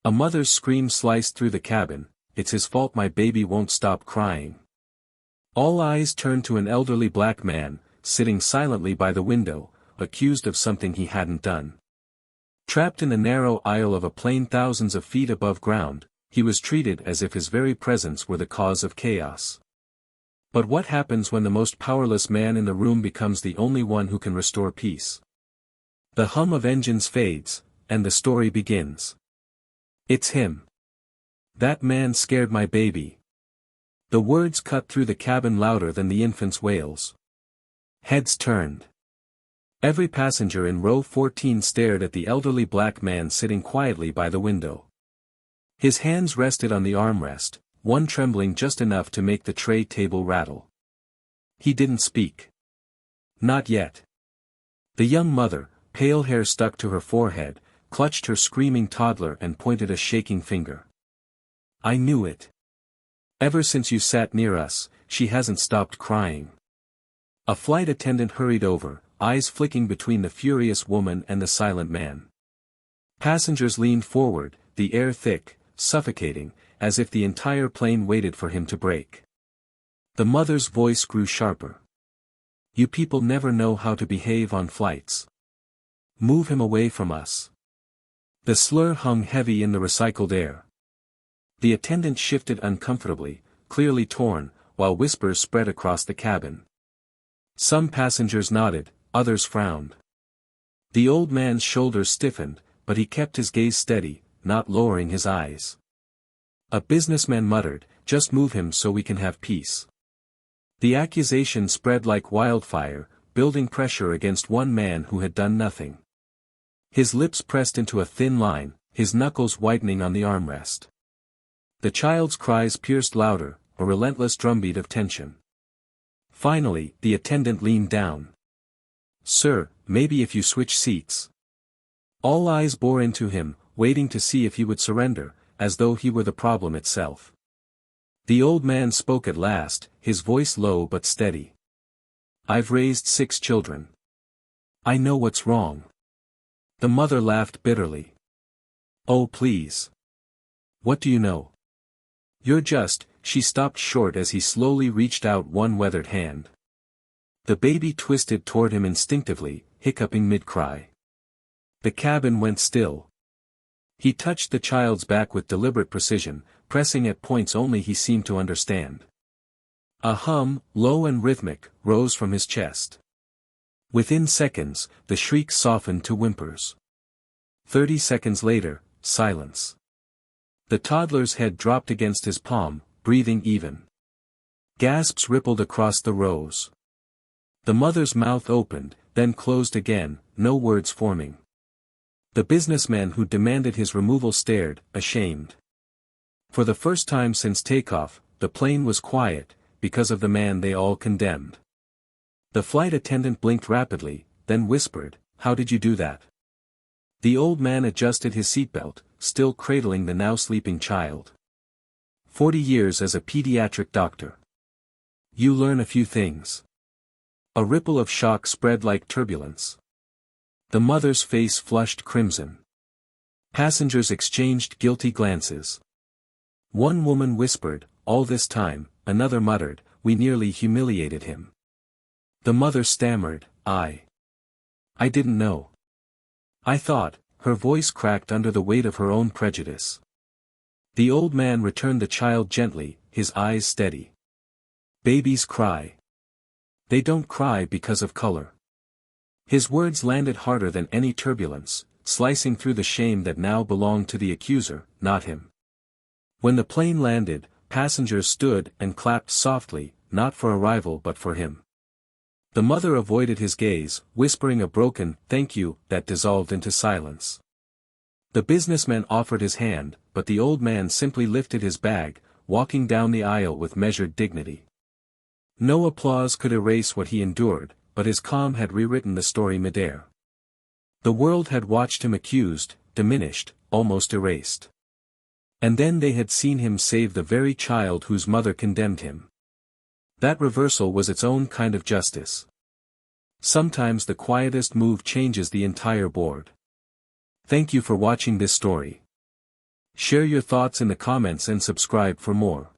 A mother's scream sliced through the cabin. "It's his fault my baby won't stop crying." All eyes turned to an elderly black man, sitting silently by the window, accused of something he hadn't done. Trapped in the narrow aisle of a plane thousands of feet above ground, he was treated as if his very presence were the cause of chaos. But what happens when the most powerless man in the room becomes the only one who can restore peace? The hum of engines fades, and the story begins. "It's him. That man scared my baby." The words cut through the cabin louder than the infant's wails. Heads turned. Every passenger in row 14 stared at the elderly black man sitting quietly by the window. His hands rested on the armrest, one trembling just enough to make the tray table rattle. He didn't speak. Not yet. The young mother, pale hair stuck to her forehead, clutched her screaming toddler and pointed a shaking finger. "I knew it. Ever since you sat near us, she hasn't stopped crying." A flight attendant hurried over, eyes flicking between the furious woman and the silent man. Passengers leaned forward, the air thick, suffocating, as if the entire plane waited for him to break. The mother's voice grew sharper. "You people never know how to behave on flights. Move him away from us." The slur hung heavy in the recycled air. The attendant shifted uncomfortably, clearly torn, while whispers spread across the cabin. Some passengers nodded, others frowned. The old man's shoulders stiffened, but he kept his gaze steady, not lowering his eyes. A businessman muttered, "Just move him so we can have peace." The accusation spread like wildfire, building pressure against one man who had done nothing. His lips pressed into a thin line, his knuckles whitening on the armrest. The child's cries pierced louder, a relentless drumbeat of tension. Finally, the attendant leaned down. "Sir, maybe if you switch seats." All eyes bore into him, waiting to see if he would surrender, as though he were the problem itself. The old man spoke at last, his voice low but steady. "I've raised 6 children. I know what's wrong." The mother laughed bitterly. "Oh please. What do you know? You're just—" She stopped short as he slowly reached out one weathered hand. The baby twisted toward him instinctively, hiccuping mid-cry. The cabin went still. He touched the child's back with deliberate precision, pressing at points only he seemed to understand. A hum, low and rhythmic, rose from his chest. Within seconds, the shrieks softened to whimpers. 30 seconds later, silence. The toddler's head dropped against his palm, breathing even. Gasps rippled across the rows. The mother's mouth opened, then closed again, no words forming. The businessman who demanded his removal stared, ashamed. For the first time since takeoff, the plane was quiet, because of the man they all condemned. The flight attendant blinked rapidly, then whispered, "How did you do that?" The old man adjusted his seatbelt, still cradling the now sleeping child. 40 years as a pediatric doctor. You learn a few things. A ripple of shock spread like turbulence. The mother's face flushed crimson. Passengers exchanged guilty glances. One woman whispered, "All this time," another muttered, "We nearly humiliated him." The mother stammered, I didn't know. I thought," her voice cracked under the weight of her own prejudice. The old man returned the child gently, his eyes steady. "Babies cry. They don't cry because of color." His words landed harder than any turbulence, slicing through the shame that now belonged to the accuser, not him. When the plane landed, passengers stood and clapped softly, not for arrival but for him. The mother avoided his gaze, whispering a broken "thank you" that dissolved into silence. The businessman offered his hand, but the old man simply lifted his bag, walking down the aisle with measured dignity. No applause could erase what he endured, but his calm had rewritten the story midair. The world had watched him accused, diminished, almost erased. And then they had seen him save the very child whose mother condemned him. That reversal was its own kind of justice. Sometimes the quietest move changes the entire board. Thank you for watching this story. Share your thoughts in the comments and subscribe for more.